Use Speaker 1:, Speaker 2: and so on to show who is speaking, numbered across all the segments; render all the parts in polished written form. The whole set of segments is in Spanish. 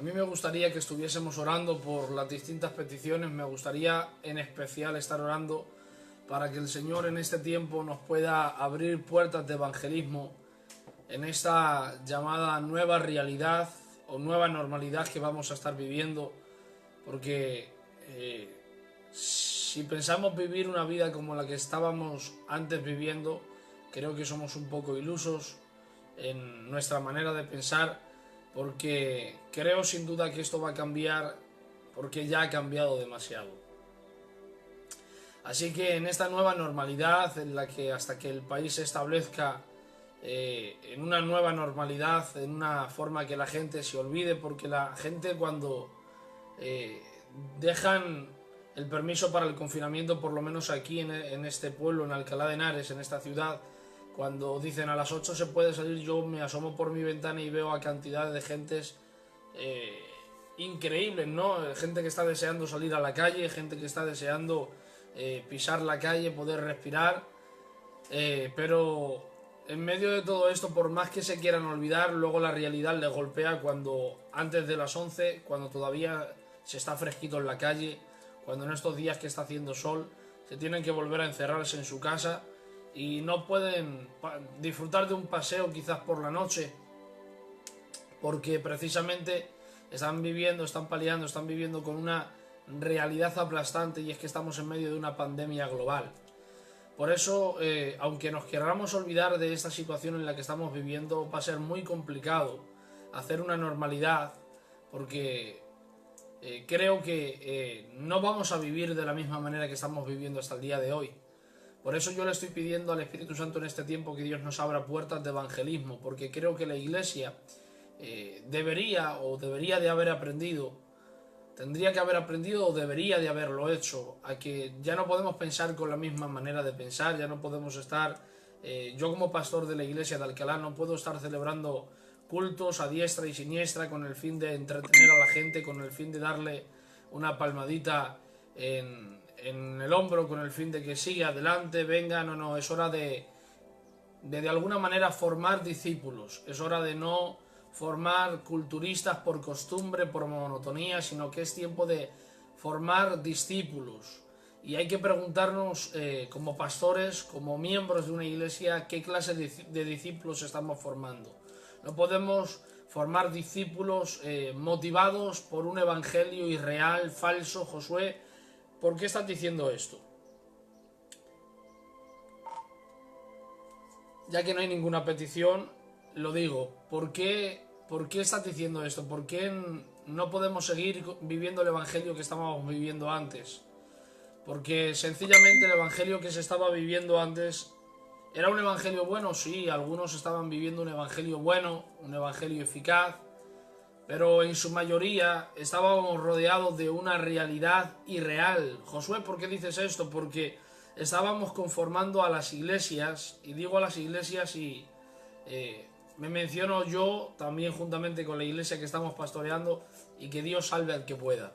Speaker 1: A mí me gustaría que estuviésemos orando por las distintas peticiones, me gustaría en especial estar orando para que el Señor en este tiempo nos pueda abrir puertas de evangelismo en esta llamada nueva realidad o nueva normalidad que vamos a estar viviendo, porque si pensamos vivir una vida como la que estábamos antes viviendo, creo que somos un poco ilusos en nuestra manera de pensar, porque creo sin duda que esto va a cambiar, porque ya ha cambiado demasiado. Así que en esta nueva normalidad, en la que hasta que el país se establezca en una nueva normalidad, en una forma que la gente se olvide, porque la gente cuando dejan el permiso para el confinamiento, por lo menos aquí en este pueblo, en Alcalá de Henares, en esta ciudad, cuando dicen a las 8 se puede salir, yo me asomo por mi ventana y veo a cantidades de gentes increíbles, ¿no? Gente que está deseando salir a la calle, gente que está deseando pisar la calle, poder respirar, pero en medio de todo esto, por más que se quieran olvidar, luego la realidad les golpea cuando antes de las 11, cuando todavía se está fresquito en la calle, cuando en estos días que está haciendo sol se tienen que volver a encerrarse en su casa y no pueden disfrutar de un paseo quizás por la noche, porque precisamente están paliando, están viviendo con una realidad aplastante, y es que estamos en medio de una pandemia global. Por eso, aunque nos queramos olvidar de esta situación en la que estamos viviendo, va a ser muy complicado hacer una normalidad, porque creo que no vamos a vivir de la misma manera que estamos viviendo hasta el día de hoy. Por eso yo le estoy pidiendo al Espíritu Santo en este tiempo que Dios nos abra puertas de evangelismo, porque creo que la Iglesia debería de haber aprendido, tendría que haber aprendido o debería de haberlo hecho, a que ya no podemos pensar con la misma manera de pensar, ya no podemos estar, yo como pastor de la Iglesia de Alcalá no puedo estar celebrando cultos a diestra y siniestra con el fin de entretener a la gente, con el fin de darle una palmadita en el hombro, con el fin de que siga adelante, venga. No, es hora de alguna manera formar discípulos, es hora de no formar culturistas por costumbre, por monotonía, sino que es tiempo de formar discípulos. Y hay que preguntarnos como pastores, como miembros de una iglesia, qué clase de discípulos estamos formando. No podemos formar discípulos motivados por un evangelio irreal, falso. Josué, ¿por qué estás diciendo esto? Ya que no hay ninguna petición, lo digo. ¿Por qué estás diciendo esto? ¿Por qué no podemos seguir viviendo el evangelio que estábamos viviendo antes? Porque sencillamente el evangelio que se estaba viviendo antes era un evangelio bueno, sí, algunos estaban viviendo un evangelio bueno, un evangelio eficaz, pero en su mayoría estábamos rodeados de una realidad irreal. Josué, ¿por qué dices esto? Porque estábamos conformando a las iglesias, y digo a las iglesias y me menciono yo también juntamente con la iglesia que estamos pastoreando, y que Dios salve al que pueda.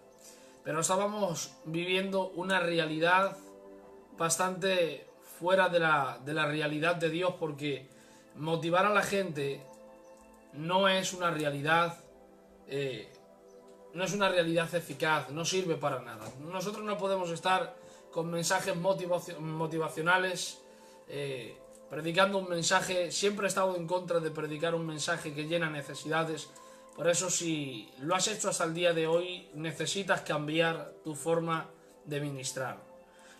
Speaker 1: Pero estábamos viviendo una realidad bastante fuera de la realidad de Dios, porque motivar a la gente no es una realidad eficaz, no sirve para nada. Nosotros no podemos estar con mensajes motivacionales, predicando un mensaje. Siempre he estado en contra de predicar un mensaje que llena necesidades. Por eso, si lo has hecho hasta el día de hoy, necesitas cambiar tu forma de ministrar.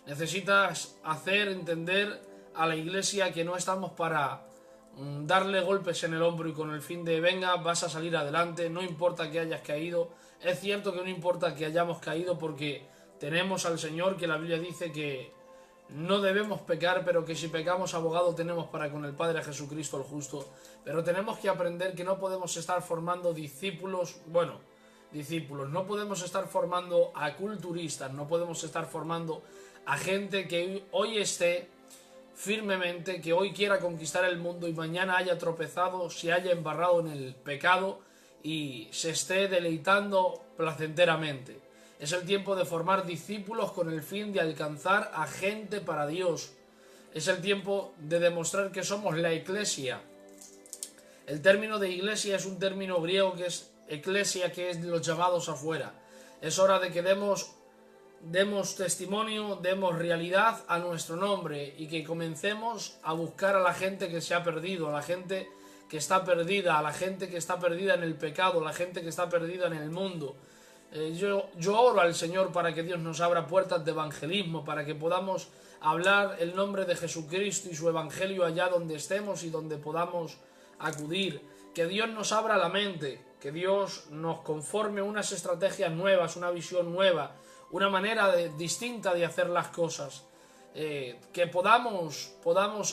Speaker 1: Necesitas hacer entender a la iglesia que no estamos para darle golpes en el hombro y con el fin de venga, vas a salir adelante, no importa que hayas caído. Es cierto que no importa que hayamos caído, porque tenemos al Señor, que la Biblia dice que no debemos pecar, pero que si pecamos, abogado tenemos para con el Padre, a Jesucristo el justo. Pero tenemos que aprender que no podemos estar formando discípulos, no podemos estar formando a culturistas, no podemos estar formando a gente que hoy esté firmemente, que hoy quiera conquistar el mundo y mañana haya tropezado, se haya embarrado en el pecado y se esté deleitando placenteramente. Es el tiempo de formar discípulos con el fin de alcanzar a gente para Dios. Es el tiempo de demostrar que somos la iglesia. El término de iglesia es un término griego que es eclesia que es los llamados afuera. Es hora de que demos testimonio, demos realidad a nuestro nombre y que comencemos a buscar a la gente que se ha perdido, a la gente que está perdida, a la gente que está perdida en el pecado, a la gente que está perdida en el mundo. Yo oro al Señor para que Dios nos abra puertas de evangelismo, para que podamos hablar el nombre de Jesucristo y su evangelio allá donde estemos y donde podamos acudir. Que Dios nos abra la mente, que Dios nos conforme unas estrategias nuevas, una visión nueva, una manera distinta de hacer las cosas. Que podamos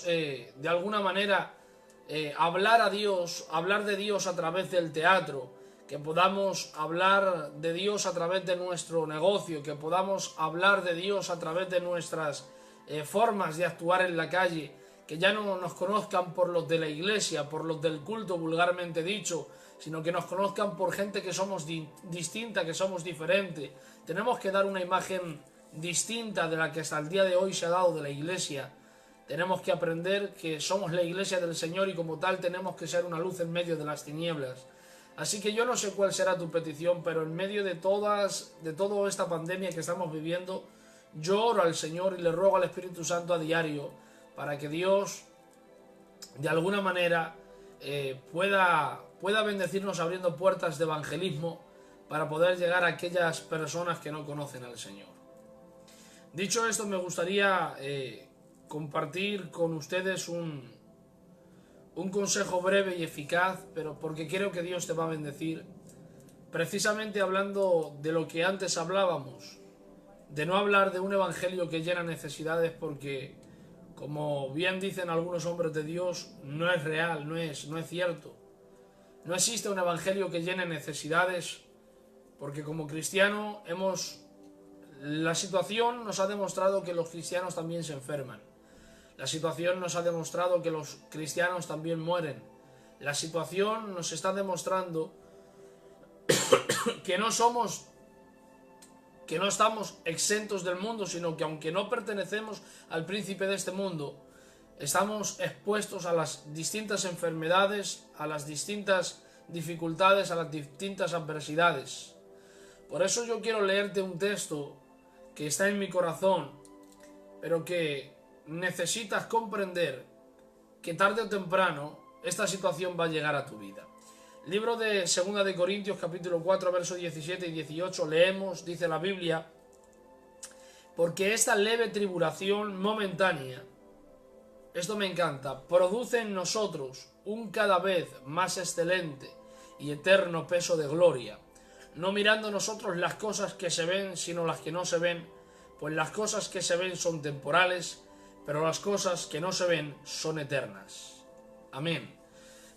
Speaker 1: de alguna manera hablar a Dios, hablar de Dios a través del teatro, que podamos hablar de Dios a través de nuestro negocio, que podamos hablar de Dios a través de nuestras formas de actuar en la calle, que ya no nos conozcan por los de la iglesia, por los del culto vulgarmente dicho, sino que nos conozcan por gente que somos distinta, que somos diferente. Tenemos que dar una imagen distinta de la que hasta el día de hoy se ha dado de la iglesia. Tenemos que aprender que somos la iglesia del Señor y como tal tenemos que ser una luz en medio de las tinieblas. Así que yo no sé cuál será tu petición, pero en medio de toda esta pandemia que estamos viviendo, yo oro al Señor y le ruego al Espíritu Santo a diario para que Dios de alguna manera pueda bendecirnos abriendo puertas de evangelismo para poder llegar a aquellas personas que no conocen al Señor. Dicho esto, me gustaría compartir con ustedes un consejo breve y eficaz, pero porque creo que Dios te va a bendecir, precisamente hablando de lo que antes hablábamos, de no hablar de un evangelio que llena necesidades, porque, como bien dicen algunos hombres de Dios, no es real, no es cierto. No existe un evangelio que llene necesidades, porque como cristiano la situación nos ha demostrado que los cristianos también se enferman. La situación nos ha demostrado que los cristianos también mueren. La situación nos está demostrando que no estamos exentos del mundo, sino que aunque no pertenecemos al príncipe de este mundo, estamos expuestos a las distintas enfermedades, a las distintas dificultades, a las distintas adversidades. Por eso yo quiero leerte un texto que está en mi corazón, pero que necesitas comprender que tarde o temprano esta situación va a llegar a tu vida. Libro de 2 de Corintios capítulo 4 versos 17 y 18 leemos, dice la Biblia: porque esta leve tribulación momentánea, esto me encanta, produce en nosotros un cada vez más excelente y eterno peso de gloria, no mirando nosotros las cosas que se ven, sino las que no se ven, pues las cosas que se ven son temporales, pero las cosas que no se ven son eternas. Amén.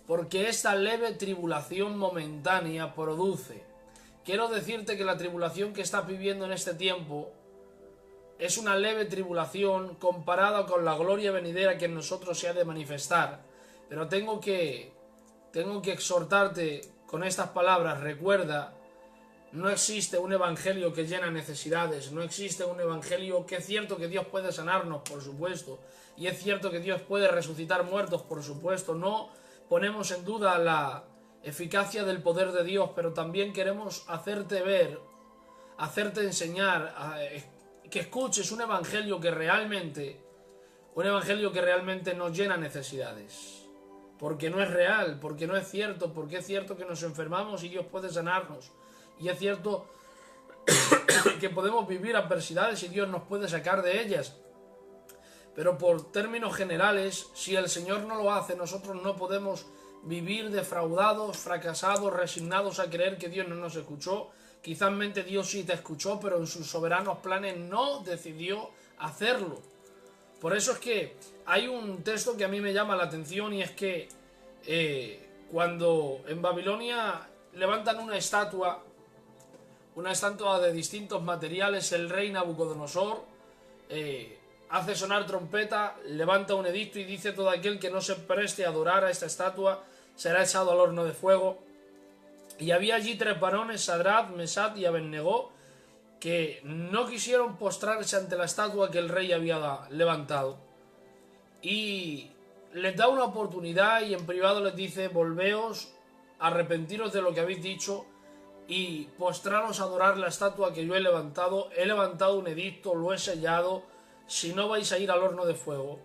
Speaker 1: Porque esta leve tribulación momentánea produce. Quiero decirte que la tribulación que estás viviendo en este tiempo es una leve tribulación comparada con la gloria venidera que en nosotros se ha de manifestar. Pero tengo que exhortarte con estas palabras. Recuerda, no existe un evangelio que llena necesidades, no existe un evangelio que es cierto que Dios puede sanarnos, por supuesto, y es cierto que Dios puede resucitar muertos, por supuesto. No ponemos en duda la eficacia del poder de Dios, pero también queremos hacerte ver, hacerte enseñar, que escuches un evangelio que realmente nos llena necesidades. Porque no es real, porque no es cierto, porque es cierto que nos enfermamos y Dios puede sanarnos. Y es cierto que podemos vivir adversidades y Dios nos puede sacar de ellas. Pero por términos generales, si el Señor no lo hace, nosotros no podemos vivir defraudados, fracasados, resignados a creer que Dios no nos escuchó. Quizás Dios sí te escuchó, pero en sus soberanos planes no decidió hacerlo. Por eso es que hay un texto que a mí me llama la atención, y es que cuando en Babilonia levantan una estatua de distintos materiales, el rey Nabucodonosor hace sonar trompeta, levanta un edicto y dice: todo aquel que no se preste a adorar a esta estatua será echado al horno de fuego. Y había allí 3 varones, Sadrach, Mesach y Abednego, que no quisieron postrarse ante la estatua que el rey había levantado. Y les da una oportunidad y en privado les dice: volveos arrepentiros de lo que habéis dicho y postraros a adorar la estatua que yo he levantado. He levantado un edicto, lo he sellado, si no vais a ir al horno de fuego.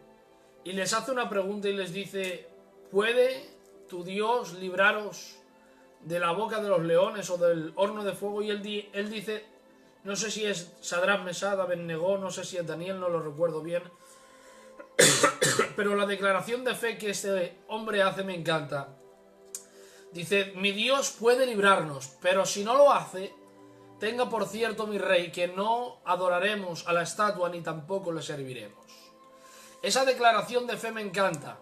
Speaker 1: Y les hace una pregunta y les dice: ¿puede tu Dios libraros de la boca de los leones o del horno de fuego? Y él dice, no sé si es Sadrach, Mesach, Abednego, no sé si es Daniel, no lo recuerdo bien, pero la declaración de fe que este hombre hace me encanta. Dice: mi Dios puede librarnos, pero si no lo hace, tenga por cierto, mi rey, que no adoraremos a la estatua ni tampoco le serviremos. Esa declaración de fe me encanta.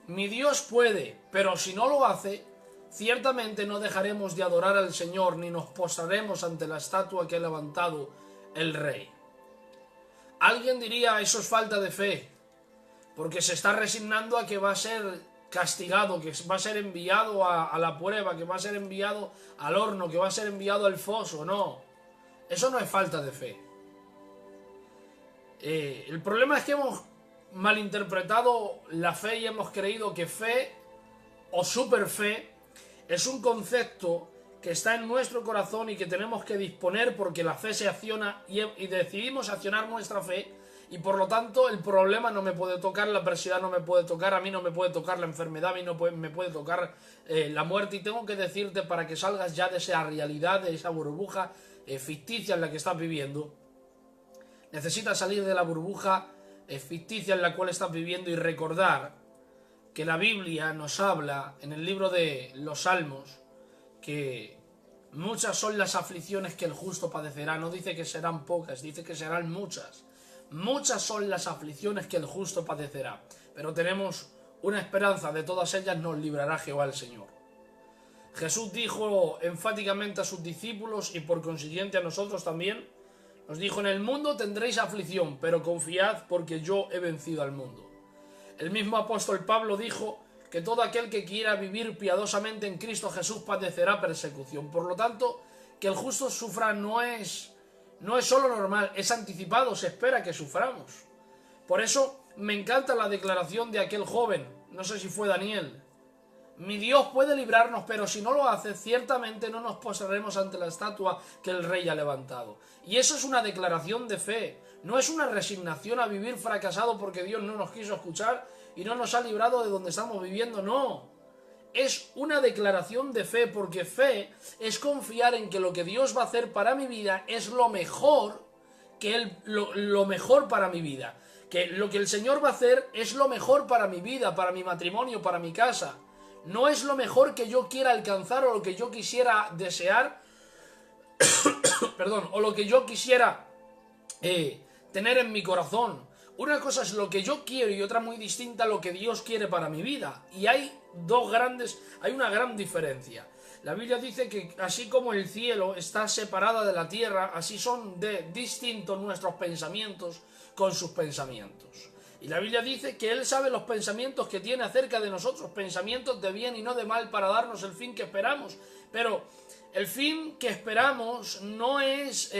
Speaker 1: Mi Dios puede, pero si no lo hace, ciertamente no dejaremos de adorar al Señor ni nos postraremos ante la estatua que ha levantado el rey. Alguien diría: eso es falta de fe, porque se está resignando a que va a ser castigado, que va a ser enviado a la prueba, que va a ser enviado al horno, que va a ser enviado al foso. No, eso no es falta de fe. El problema es que hemos malinterpretado la fe y hemos creído que fe o superfe es un concepto que está en nuestro corazón y que tenemos que disponer porque la fe se acciona y decidimos accionar nuestra fe, y por lo tanto el problema no me puede tocar, la adversidad no me puede tocar, a mí no me puede tocar la enfermedad, a mí no me puede tocar la muerte. Y tengo que decirte, para que salgas ya de esa realidad, de esa burbuja ficticia en la que estás viviendo, necesitas salir de la burbuja ficticia en la cual estás viviendo y recordar que la Biblia nos habla en el libro de los Salmos que muchas son las aflicciones que el justo padecerá. No dice que serán pocas, dice que serán muchas. Muchas son las aflicciones que el justo padecerá, pero tenemos una esperanza: de todas ellas nos librará Jehová el Señor. Jesús dijo enfáticamente a sus discípulos, y por consiguiente a nosotros también, nos dijo: en el mundo tendréis aflicción, pero confiad porque yo he vencido al mundo. El mismo apóstol Pablo dijo que todo aquel que quiera vivir piadosamente en Cristo Jesús padecerá persecución. Por lo tanto, que el justo sufra no es solo normal, es anticipado, se espera que suframos. Por eso me encanta la declaración de aquel joven, no sé si fue Daniel: mi Dios puede librarnos, pero si no lo hace, ciertamente no nos postraremos ante la estatua que el rey ha levantado. Y eso es una declaración de fe, no es una resignación a vivir fracasado porque Dios no nos quiso escuchar y no nos ha librado de donde estamos viviendo, no. Es una declaración de fe, porque fe es confiar en que lo que Dios va a hacer para mi vida es lo mejor, lo mejor para mi vida. Que lo que el Señor va a hacer es lo mejor para mi vida, para mi matrimonio, para mi casa. No es lo mejor que yo quiera alcanzar o lo que yo quisiera desear, perdón, o lo que yo quisiera tener en mi corazón. Una cosa es lo que yo quiero y otra muy distinta lo que Dios quiere para mi vida. Y hay una gran diferencia. La Biblia dice que así como el cielo está separada de la tierra, así son distintos nuestros pensamientos con sus pensamientos. Y la Biblia dice que Él sabe los pensamientos que tiene acerca de nosotros, pensamientos de bien y no de mal, para darnos el fin que esperamos. Pero el fin que esperamos no es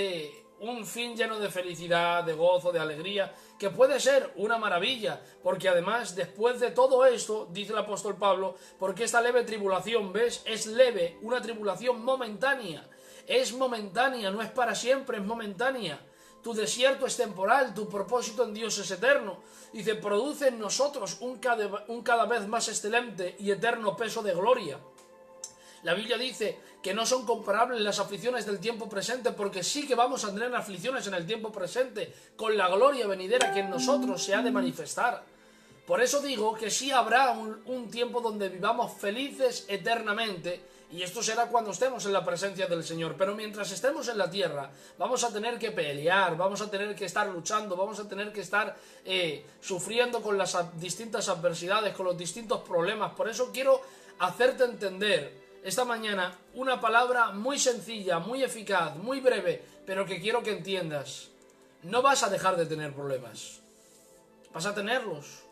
Speaker 1: un fin lleno de felicidad, de gozo, de alegría, que puede ser una maravilla, porque además después de todo esto, dice el apóstol Pablo, porque esta leve tribulación, ¿ves? Es leve, una tribulación momentánea, es momentánea, no es para siempre, es momentánea. Tu desierto es temporal, tu propósito en Dios es eterno. Dice: produce en nosotros un cada vez más excelente y eterno peso de gloria. La Biblia dice que no son comparables las aflicciones del tiempo presente, porque sí que vamos a tener aflicciones en el tiempo presente, con la gloria venidera que en nosotros se ha de manifestar. Por eso digo que sí habrá un tiempo donde vivamos felices eternamente, y esto será cuando estemos en la presencia del Señor. Pero mientras estemos en la tierra, vamos a tener que pelear, vamos a tener que estar luchando, vamos a tener que estar sufriendo con las distintas adversidades, con los distintos problemas. Por eso quiero hacerte entender esta mañana una palabra muy sencilla, muy eficaz, muy breve, pero que quiero que entiendas. No vas a dejar de tener problemas, vas a tenerlos.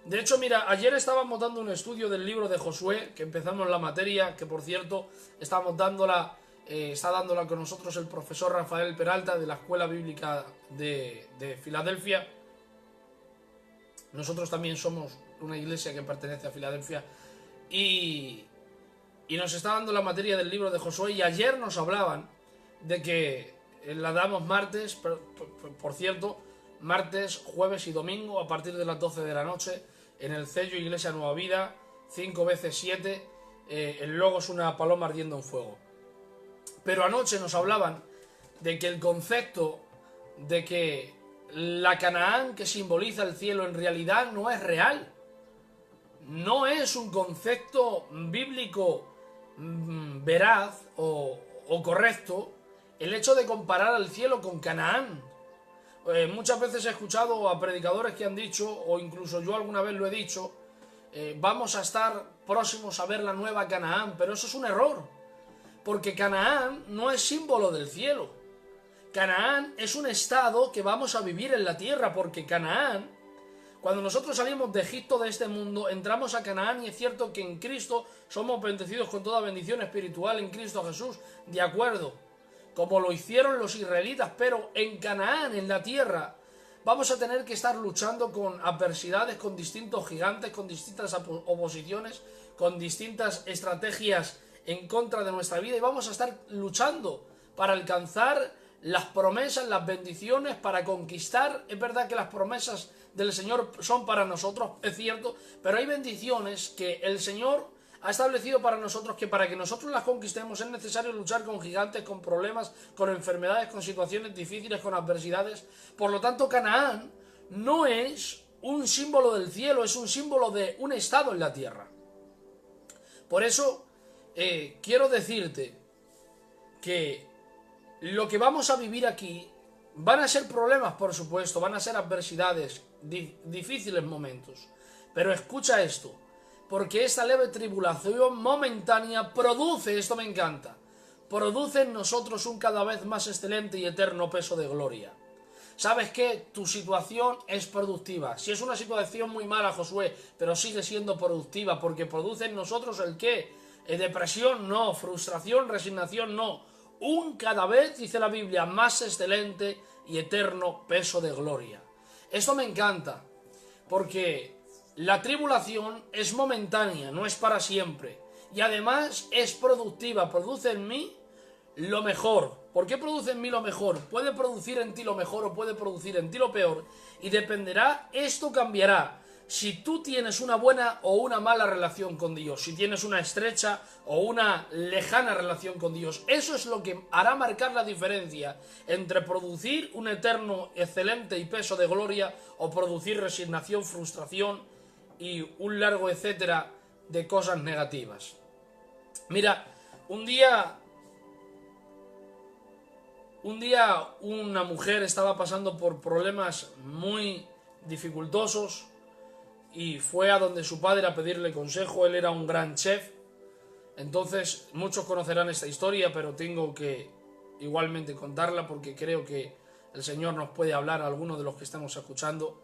Speaker 1: De hecho, mira, ayer estábamos dando un estudio del libro de Josué, que empezamos la materia, que por cierto está dándola con nosotros el profesor Rafael Peralta de la Escuela Bíblica de Filadelfia. Nosotros también somos una iglesia que pertenece a Filadelfia. Y y nos está dando la materia del libro de Josué, y ayer nos hablaban de que la damos martes, por cierto, martes, jueves y domingo a partir de las 12 de la noche en el Cello Iglesia Nueva Vida, 5x7, el logo es una paloma ardiendo en fuego. Pero anoche nos hablaban de que el concepto de que la Canaán que simboliza el cielo en realidad no es real. No es un concepto bíblico veraz o correcto el hecho de comparar al cielo con Canaán. Muchas veces he escuchado a predicadores que han dicho, o incluso yo alguna vez lo he dicho, vamos a estar próximos a ver la nueva Canaán, pero eso es un error, porque Canaán no es símbolo del cielo. Canaán es un estado que vamos a vivir en la tierra, porque Canaán, cuando nosotros salimos de Egipto, de este mundo, entramos a Canaán, y es cierto que en Cristo somos bendecidos con toda bendición espiritual en Cristo Jesús, de acuerdo, como lo hicieron los israelitas, pero en Canaán, en la tierra, vamos a tener que estar luchando con adversidades, con distintos gigantes, con distintas oposiciones, con distintas estrategias en contra de nuestra vida, y vamos a estar luchando para alcanzar las promesas, las bendiciones, para conquistar. Es verdad que las promesas del Señor son para nosotros, es cierto, pero hay bendiciones que el Señor ha establecido para nosotros, que para que nosotros las conquistemos es necesario luchar con gigantes, con problemas, con enfermedades, con situaciones difíciles, con adversidades. Por lo tanto, Canaán no es un símbolo del cielo, es un símbolo de un estado en la tierra. Por eso quiero decirte que lo que vamos a vivir aquí van a ser problemas, por supuesto, van a ser adversidades, difíciles momentos, pero escucha esto, porque esta leve tribulación momentánea produce, esto me encanta, produce en nosotros un cada vez más excelente y eterno peso de gloria. ¿Sabes qué? Tu situación es productiva. Si es una situación muy mala, Josué, pero sigue siendo productiva, porque produce en nosotros ¿el qué? Depresión no, frustración, resignación no. Un cada vez, dice la Biblia, más excelente y eterno peso de gloria. Esto me encanta, porque la tribulación es momentánea, no es para siempre. Y además es productiva, produce en mí lo mejor. ¿Por qué produce en mí lo mejor? Puede producir en ti lo mejor o puede producir en ti lo peor. Y dependerá, esto cambiará. Si tú tienes una buena o una mala relación con Dios, si tienes una estrecha o una lejana relación con Dios, eso es lo que hará marcar la diferencia entre producir un eterno, excelente y peso de gloria o producir resignación, frustración y un largo etcétera de cosas negativas. Mira, un día una mujer estaba pasando por problemas muy dificultosos y fue a donde su padre a pedirle consejo. Él era un gran chef. Entonces muchos conocerán esta historia, pero tengo que igualmente contarla porque creo que el Señor nos puede hablar a algunos de los que estamos escuchando.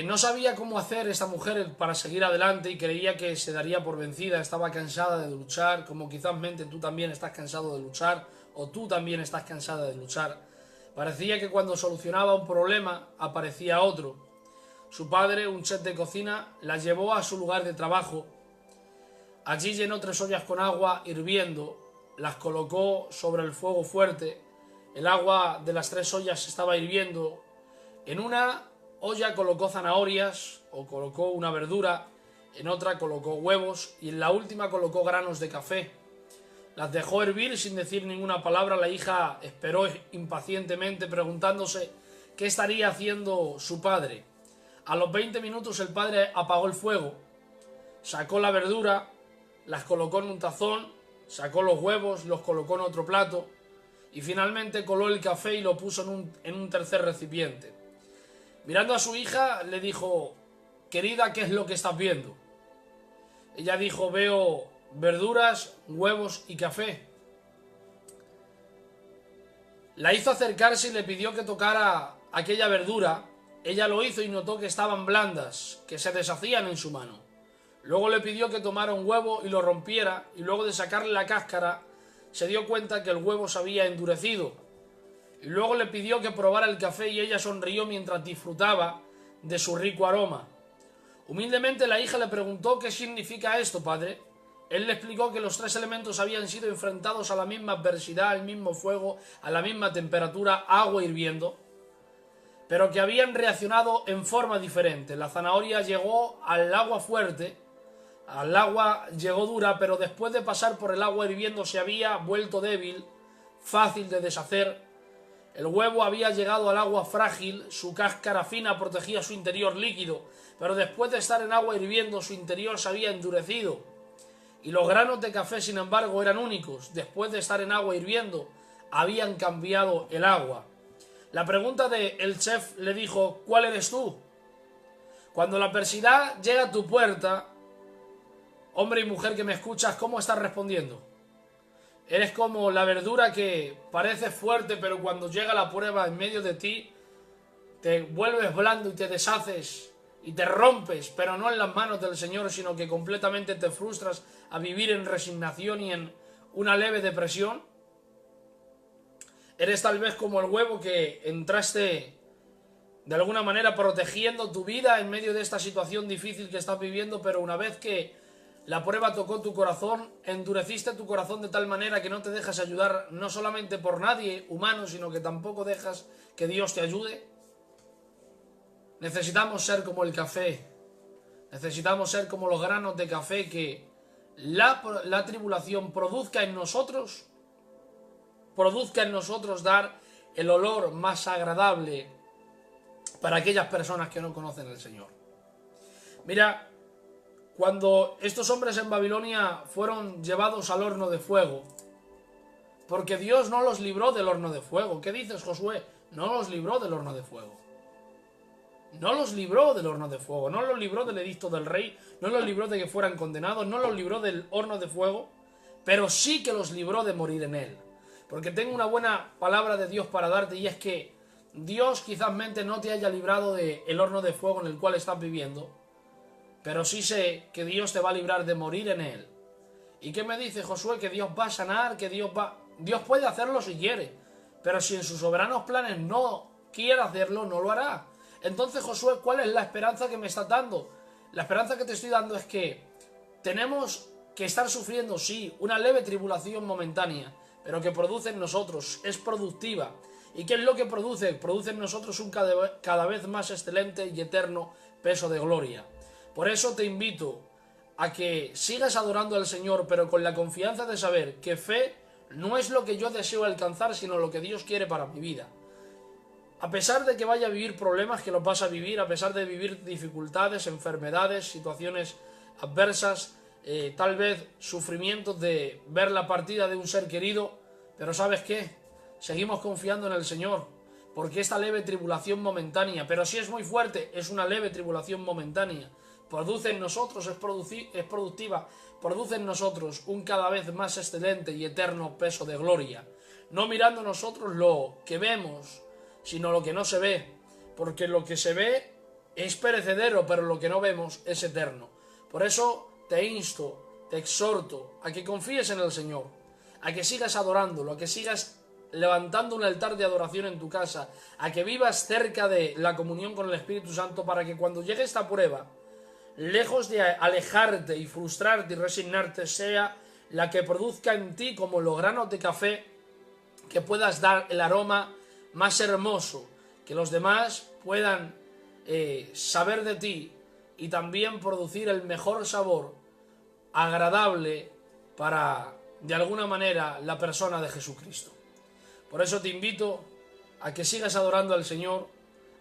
Speaker 1: No sabía cómo hacer esta mujer para seguir adelante y creía que se daría por vencida. Estaba cansada de luchar, como quizás tú también estás cansado de luchar, o tú también estás cansada de luchar. Parecía que cuando solucionaba un problema aparecía otro. Su padre, un chef de cocina, la llevó a su lugar de trabajo. Allí llenó 3 ollas con agua hirviendo, las colocó sobre el fuego fuerte. El agua de las 3 ollas estaba hirviendo. En una olla colocó zanahorias o colocó una verdura, en otra colocó huevos y en la última colocó granos de café. Las dejó hervir sin decir ninguna palabra. La hija esperó impacientemente preguntándose qué estaría haciendo su padre. A los 20 minutos el padre apagó el fuego, sacó la verdura, las colocó en un tazón, sacó los huevos, los colocó en otro plato y finalmente coló el café y lo puso en un tercer recipiente. Mirando a su hija le dijo: querida, ¿qué es lo que estás viendo? Ella dijo: veo verduras, huevos y café. La hizo acercarse y le pidió que tocara aquella verdura. Ella lo hizo y notó que estaban blandas, que se deshacían en su mano. Luego le pidió que tomara un huevo y lo rompiera, y luego de sacarle la cáscara se dio cuenta que el huevo se había endurecido. Y luego le pidió que probara el café y ella sonrió mientras disfrutaba de su rico aroma. Humildemente la hija le preguntó: ¿qué significa esto, padre? Él le explicó que los tres elementos habían sido enfrentados a la misma adversidad, al mismo fuego, a la misma temperatura, agua hirviendo, pero que habían reaccionado en forma diferente. La zanahoria llegó al agua fuerte, al agua llegó dura, pero después de pasar por el agua hirviendo se había vuelto débil, fácil de deshacer. El huevo había llegado al agua frágil, su cáscara fina protegía su interior líquido, pero después de estar en agua hirviendo su interior se había endurecido. Y los granos de café, sin embargo, eran únicos. Después de estar en agua hirviendo, habían cambiado el agua. La pregunta del chef le dijo: ¿cuál eres tú? Cuando la adversidad llega a tu puerta, hombre y mujer que me escuchas, ¿cómo estás respondiendo? Eres como la verdura que parece fuerte, pero cuando llega la prueba en medio de ti, te vuelves blando y te deshaces y te rompes, pero no en las manos del Señor, sino que completamente te frustras a vivir en resignación y en una leve depresión. Eres tal vez como el huevo que entraste de alguna manera protegiendo tu vida en medio de esta situación difícil que estás viviendo, pero una vez que la prueba tocó tu corazón, endureciste tu corazón de tal manera que no te dejas ayudar no solamente por nadie humano, sino que tampoco dejas que Dios te ayude. Necesitamos ser como el café, necesitamos ser como los granos de café, que la tribulación produzca en nosotros dar el olor más agradable para aquellas personas que no conocen al Señor. Mira, cuando estos hombres en Babilonia fueron llevados al horno de fuego, porque Dios no los libró del horno de fuego. ¿Qué dices, Josué? No los libró del horno de fuego. No los libró del horno de fuego, no los libró del edicto del rey, no los libró de que fueran condenados, no los libró del horno de fuego, pero sí que los libró de morir en él. Porque tengo una buena palabra de Dios para darte, y es que Dios quizás no te haya librado del horno de fuego en el cual estás viviendo, pero sí sé que Dios te va a librar de morir en él. ¿Y qué me dice Josué? Que Dios va a sanar, que Dios puede hacerlo si quiere, pero si en sus soberanos planes no quiere hacerlo, no lo hará. Entonces, Josué, ¿cuál es la esperanza que me estás dando? La esperanza que te estoy dando es que tenemos que estar sufriendo, sí, una leve tribulación momentánea, pero que produce en nosotros, es productiva. ¿Y qué es lo que produce? Produce en nosotros un cada vez más excelente y eterno peso de gloria. Por eso te invito a que sigas adorando al Señor, pero con la confianza de saber que fe no es lo que yo deseo alcanzar, sino lo que Dios quiere para mi vida. A pesar de que vaya a vivir problemas, que los vas a vivir, a pesar de vivir dificultades, enfermedades, situaciones adversas, tal vez sufrimientos de ver la partida de un ser querido, pero ¿sabes qué? Seguimos confiando en el Señor, porque esta leve tribulación momentánea, pero si es muy fuerte, es una leve tribulación momentánea, produce en nosotros, es productiva, produce en nosotros un cada vez más excelente y eterno peso de gloria, no mirando nosotros lo que vemos, sino lo que no se ve, porque lo que se ve es perecedero, pero lo que no vemos es eterno. Por eso te insto, te exhorto a que confíes en el Señor, a que sigas adorándolo, a que sigas levantando un altar de adoración en tu casa, a que vivas cerca de la comunión con el Espíritu Santo, para que cuando llegue esta prueba, lejos de alejarte y frustrarte y resignarte, sea la que produzca en ti, como los granos de café, que puedas dar el aroma más hermoso, que los demás puedan saber de ti, y también producir el mejor sabor agradable para, de alguna manera, la persona de Jesucristo. Por eso te invito a que sigas adorando al Señor,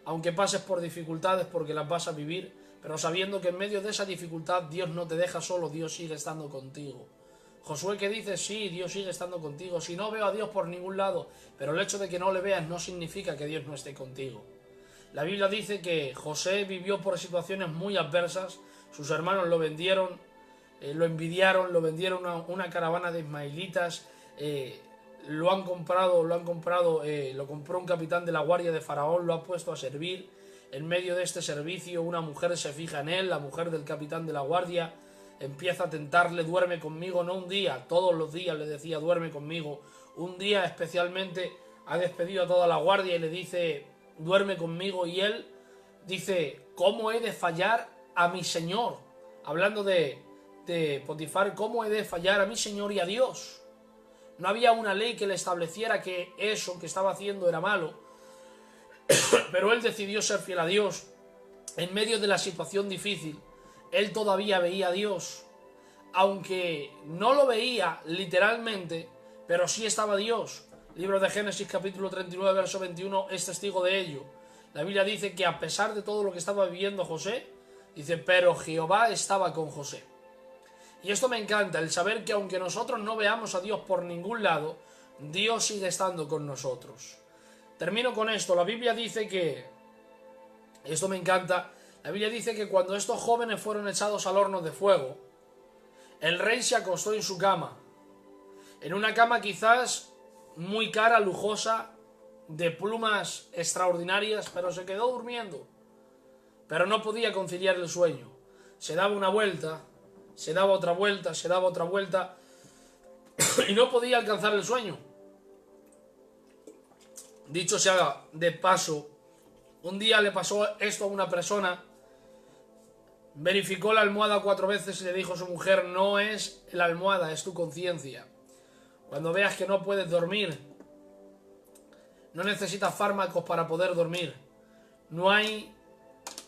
Speaker 1: aunque pases por dificultades, porque las vas a vivir, pero sabiendo que en medio de esa dificultad Dios no te deja solo, Dios sigue estando contigo. Josué, ¿qué dice? Sí, Dios sigue estando contigo. Si no veo a Dios por ningún lado, pero el hecho de que no le veas no significa que Dios no esté contigo. La Biblia dice que José vivió por situaciones muy adversas, sus hermanos lo vendieron, lo envidiaron, lo vendieron a una caravana de ismaelitas, lo compró un capitán de la guardia de Faraón, lo ha puesto a servir. En medio de este servicio, una mujer se fija en él, la mujer del capitán de la guardia, empieza a tentarle: duerme conmigo, no un día, todos los días le decía: duerme conmigo. Un día especialmente ha despedido a toda la guardia y le dice: duerme conmigo, y él dice: ¿cómo he de fallar a mi señor? Hablando de de Potifar: ¿cómo he de fallar a mi Señor y a Dios? No había una ley que le estableciera que eso que estaba haciendo era malo, pero él decidió ser fiel a Dios. En medio de la situación difícil, él todavía veía a Dios, aunque no lo veía literalmente, pero sí estaba Dios. Libro de Génesis capítulo 39 verso 21 es testigo de ello. La Biblia dice que a pesar de todo lo que estaba viviendo José, dice, pero Jehová estaba con José. Y esto me encanta, el saber que aunque nosotros no veamos a Dios por ningún lado, Dios sigue estando con nosotros. Termino con esto. La Biblia dice que, esto me encanta, la Biblia dice que cuando estos jóvenes fueron echados al horno de fuego, el rey se acostó en su cama, en una cama quizás muy cara, lujosa, de plumas extraordinarias, pero se quedó durmiendo. Pero no podía conciliar el sueño. Se daba una vuelta, se daba otra vuelta, se daba otra vuelta, y no podía alcanzar el sueño. Dicho sea de paso, un día le pasó esto a una persona. Verificó la almohada 4 veces y le dijo a su mujer: no es la almohada, es tu conciencia. Cuando veas que no puedes dormir, no necesitas fármacos para poder dormir. No hay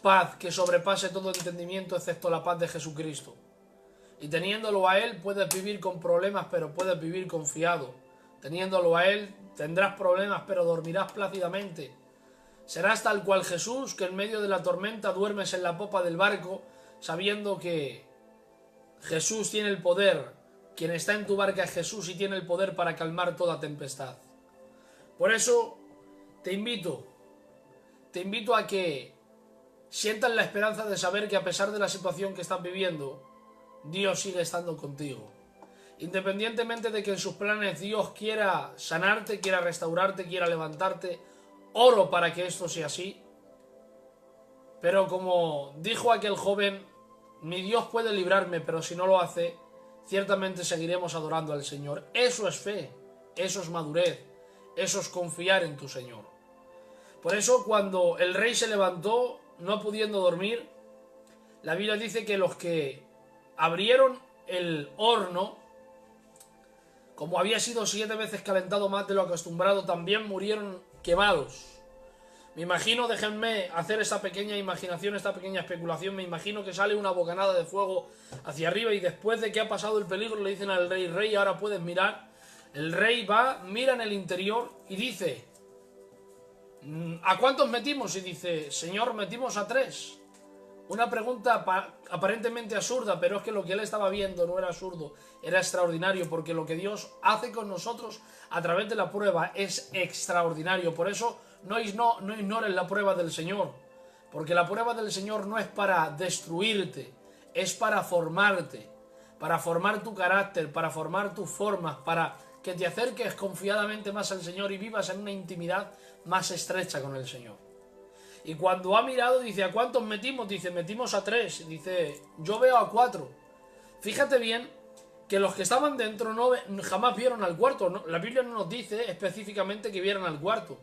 Speaker 1: paz que sobrepase todo entendimiento excepto la paz de Jesucristo. Y teniéndolo a Él puedes vivir con problemas, pero puedes vivir confiado. Teniéndolo a Él tendrás problemas, pero dormirás plácidamente. Serás tal cual Jesús, que en medio de la tormenta duermes en la popa del barco, sabiendo que Jesús tiene el poder. Quien está en tu barca es Jesús y tiene el poder para calmar toda tempestad. Por eso te invito a que sientas la esperanza de saber que a pesar de la situación que estás viviendo, Dios sigue estando contigo. Independientemente de que en sus planes Dios quiera sanarte, quiera restaurarte, quiera levantarte, oro para que esto sea así. Pero como dijo aquel joven, mi Dios puede librarme, pero si no lo hace, ciertamente seguiremos adorando al Señor. Eso es fe, eso es madurez, eso es confiar en tu Señor. Por eso cuando el rey se levantó, no pudiendo dormir, la Biblia dice que los que abrieron el horno, como había sido 7 veces calentado más de lo acostumbrado, también murieron quemados. Me imagino, déjenme hacer esta pequeña imaginación, esta pequeña especulación, me imagino que sale una bocanada de fuego hacia arriba y después de que ha pasado el peligro le dicen al rey: rey, ahora puedes mirar. El rey va, mira en el interior y dice: ¿a cuántos metimos? Y dice: Señor, metimos a 3. Una pregunta aparentemente absurda, pero es que lo que él estaba viendo no era absurdo, era extraordinario, porque lo que Dios hace con nosotros a través de la prueba es extraordinario. Por eso no ignores la prueba del Señor, porque la prueba del Señor no es para destruirte, es para formarte, para formar tu carácter, para formar tus formas, para que te acerques confiadamente más al Señor y vivas en una intimidad más estrecha con el Señor. Y cuando ha mirado, dice: ¿a cuántos metimos? Dice: metimos a 3. Dice: yo veo a 4. Fíjate bien que los que estaban dentro jamás vieron al cuarto. No, la Biblia no nos dice específicamente que vieran al cuarto.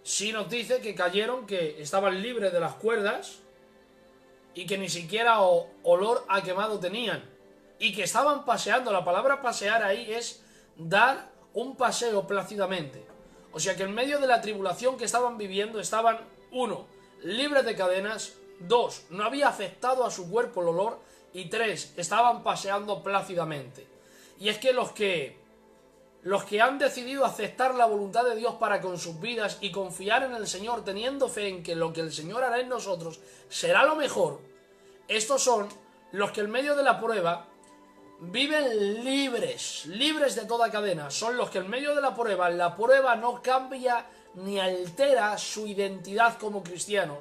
Speaker 1: Sí nos dice que cayeron, que estaban libres de las cuerdas y que ni siquiera olor a quemado tenían. Y que estaban paseando. La palabra pasear ahí es dar un paseo plácidamente. O sea que en medio de la tribulación que estaban viviendo estaban: 1, libres de cadenas; 2, no había afectado a su cuerpo el olor; y 3, estaban paseando plácidamente. Y es que los que han decidido aceptar la voluntad de Dios para con sus vidas y confiar en el Señor, teniendo fe en que lo que el Señor hará en nosotros será lo mejor, estos son los que en medio de la prueba viven libres de toda cadena. Son los que en medio de la prueba no cambia ni altera su identidad como cristianos.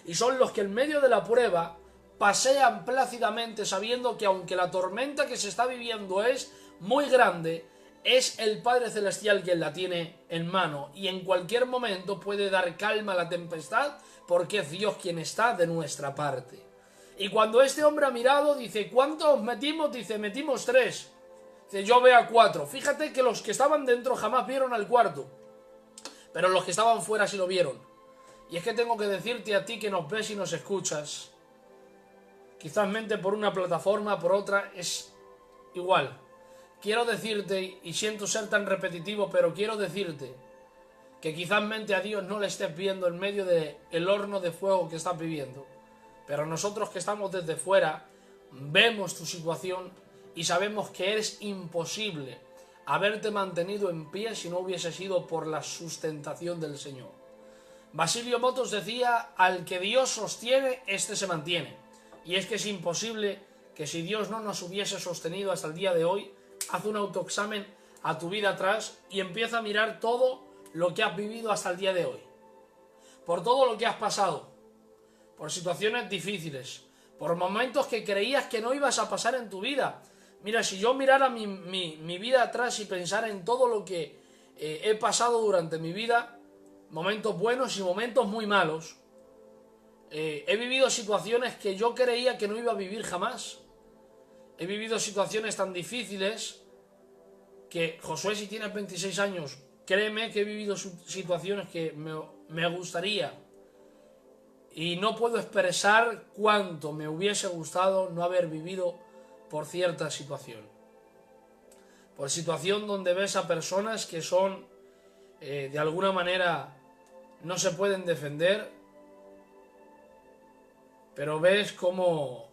Speaker 1: Y son los que en medio de la prueba pasean plácidamente, sabiendo que aunque la tormenta que se está viviendo es muy grande, es el Padre Celestial quien la tiene en mano, y en cualquier momento puede dar calma a la tempestad, porque es Dios quien está de nuestra parte. Y cuando este hombre ha mirado, dice: ¿cuántos metimos? Dice: metimos 3. Dice: yo veo a 4. Fíjate que los que estaban dentro jamás vieron al cuarto, pero los que estaban fuera sí lo vieron. Y es que tengo que decirte a ti que nos ves y nos escuchas, quizás por una plataforma, por otra, es igual. Quiero decirte, y siento ser tan repetitivo, pero quiero decirte que quizás a Dios no le estés viendo en medio del horno de fuego que estás viviendo. Pero nosotros que estamos desde fuera, vemos tu situación y sabemos que eres imposible haberte mantenido en pie si no hubiese sido por la sustentación del Señor. Basilio Motos decía, al que Dios sostiene, éste se mantiene. Y es que es imposible que si Dios no nos hubiese sostenido hasta el día de hoy, haz un autoexamen a tu vida atrás y empieza a mirar todo lo que has vivido hasta el día de hoy. Por todo lo que has pasado, por situaciones difíciles, por momentos que creías que no ibas a pasar en tu vida. Mira, si yo mirara mi vida atrás y pensara en todo lo que he pasado durante mi vida, momentos buenos y momentos muy malos, he vivido situaciones que yo creía que no iba a vivir jamás. He vivido situaciones tan difíciles que, Josué, si tienes 26 años, créeme que he vivido situaciones que me gustaría y no puedo expresar cuánto me hubiese gustado no haber vivido por cierta situación. Por situación donde ves a personas que son, de alguna manera, no se pueden defender, pero ves cómo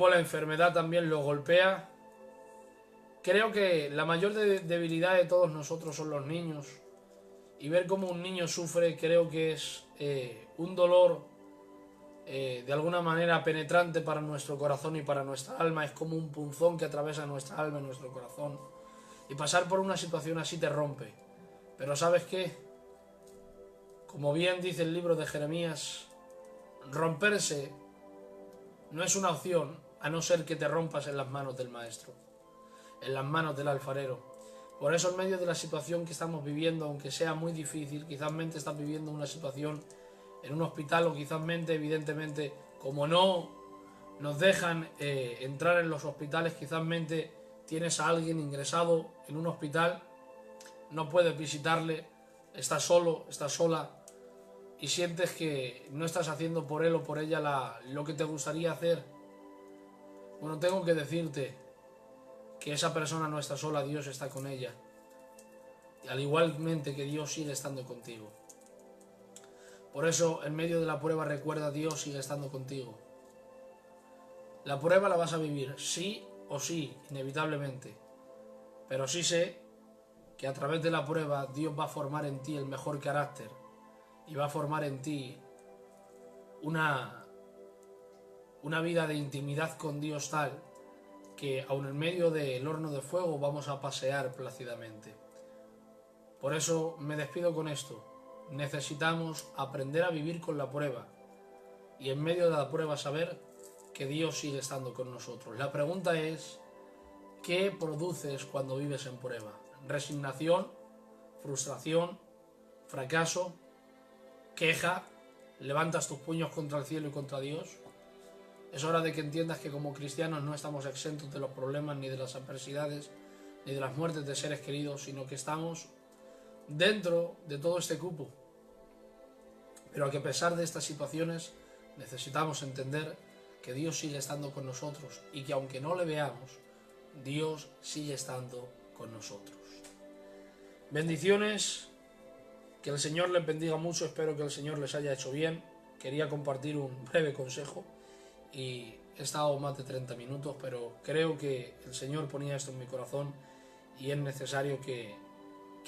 Speaker 1: la enfermedad también los golpea. Creo que la mayor debilidad de todos nosotros son los niños, y ver cómo un niño sufre creo que es un dolor de alguna manera penetrante para nuestro corazón y para nuestra alma. Es como un punzón que atraviesa nuestra alma y nuestro corazón, y pasar por una situación así te rompe. Pero ¿sabes qué? Como bien dice el libro de Jeremías, romperse no es una opción, a no ser que te rompas en las manos del maestro, en las manos del alfarero. Por eso, en medio de la situación que estamos viviendo, aunque sea muy difícil, quizás estás viviendo una situación en un hospital, o quizás evidentemente, como no nos dejan entrar en los hospitales, quizás tienes a alguien ingresado en un hospital, no puedes visitarle, estás solo, estás sola, y sientes que no estás haciendo por él o por ella lo que te gustaría hacer. Bueno, tengo que decirte que esa persona no está sola, Dios está con ella. Y al igualmente que Dios sigue estando contigo. Por eso, en medio de la prueba, recuerda, Dios sigue estando contigo. La prueba la vas a vivir, sí o sí, inevitablemente. Pero sí sé que a través de la prueba Dios va a formar en ti el mejor carácter. Y va a formar en ti una vida de intimidad con Dios tal que aun en medio del horno de fuego vamos a pasear plácidamente. Por eso me despido con esto. Necesitamos aprender a vivir con la prueba y en medio de la prueba saber que Dios sigue estando con nosotros. La pregunta es, ¿qué produces cuando vives en prueba? ¿Resignación? ¿Frustración? ¿Fracaso? ¿Queja? ¿Levantas tus puños contra el cielo y contra Dios? Es hora de que entiendas que como cristianos no estamos exentos de los problemas, ni de las adversidades, ni de las muertes de seres queridos, sino que estamos dentro de todo este cupo. Pero que a pesar de estas situaciones necesitamos entender que Dios sigue estando con nosotros y que aunque no le veamos, Dios sigue estando con nosotros. Bendiciones. Que el Señor les bendiga mucho, espero que el Señor les haya hecho bien. Quería compartir un breve consejo y he estado más de 30 minutos, pero creo que el Señor ponía esto en mi corazón y es necesario que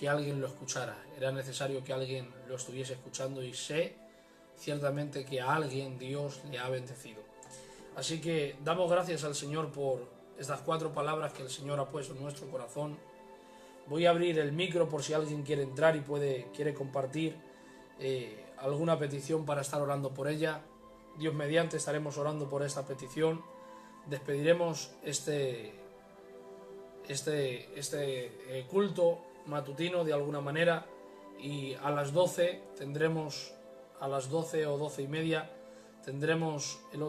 Speaker 1: alguien lo escuchara. Era necesario que alguien lo estuviese escuchando y sé ciertamente que a alguien Dios le ha bendecido. Así que damos gracias al Señor por estas 4 palabras que el Señor ha puesto en nuestro corazón. Voy a abrir el micro por si alguien quiere entrar y quiere compartir alguna petición para estar orando por ella. Dios mediante estaremos orando por esta petición. Despediremos este culto matutino de alguna manera y a las 12 tendremos, a las 12 o 12:30 tendremos el otro